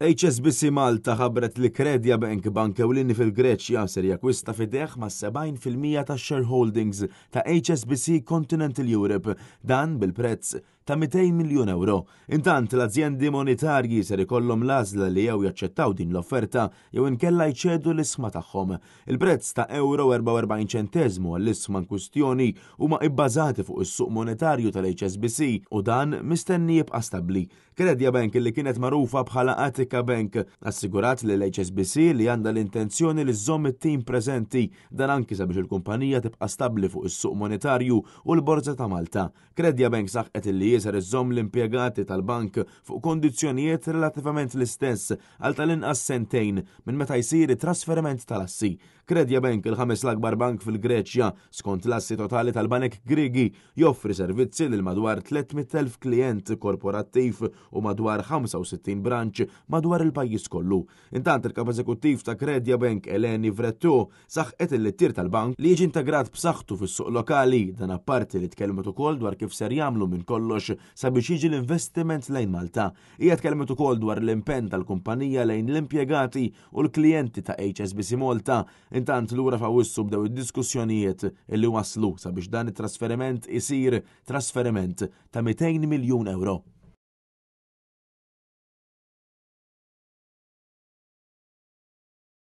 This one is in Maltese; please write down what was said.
HSBC Malta ħabbret li Credja Bank ewlieni fil-Greċja ser jakwista fideħ ma' 70% ta' shareholdings ta' HSBC Continental Europe, dan bil-prezz ta' 200 miljun euro. Intant l-azzjendi monetarji ser ikollhom l-għażla li jew jaċċettaw din l-offerta jew inkella jċedu l-isma tagħhom. Il-prezz ta' euro 44 ċentesmu għall-isma kwistjoni huma ibbażati fuq is-suq monetarju tal-HSBC u dan mistenni jibqa' stabbli. Credja Bank li kienet magħrufa bħala Attica Bank assigurat li l-HSBC li għandha l-intenzjoni li żomm it-tim preżenti dan anki sabiex il-kumpanija tibqa' stabbli fuq is-suq monetarju u l-Borza ta' Malta. Credja Bank saħqet li jiser iżomm l-impjegati tal-bank fuq kondizzjonijiet relattivament l-istess għal tal-inqas sentejn minn meta jsir trasferiment tal-assi. Credja Bank, il-ħames l-akbar bank fil-Greċja, skont l-assi totali tal-banek Griegi, joffri servizzi lil madwar 300,000 klient korporattiv u madwar 65 branċ madwar il-pajjiż kollu. Intant il-kap eżekuttiv ta' Credja Bank Eleni Vretto saħqet il-tir tal-bank li jiġi integrat b'saħħtu fis-suq lokali, dan apparti li tkellmet ukoll dwar kif ser jagħmlu minn kollox sabiex jiġi l-investiment lejn Malta. Hija tkellmet ukoll dwar l-impenn tal-kumpanija lejn l-impjegati u l-klijenti ta' HSBC Malta. Intant lura f'Awwissu bdew id-diskussjonijiet illi waslu sabiex dan it-trasferiment isir trasferiment ta' 200 miljun euro.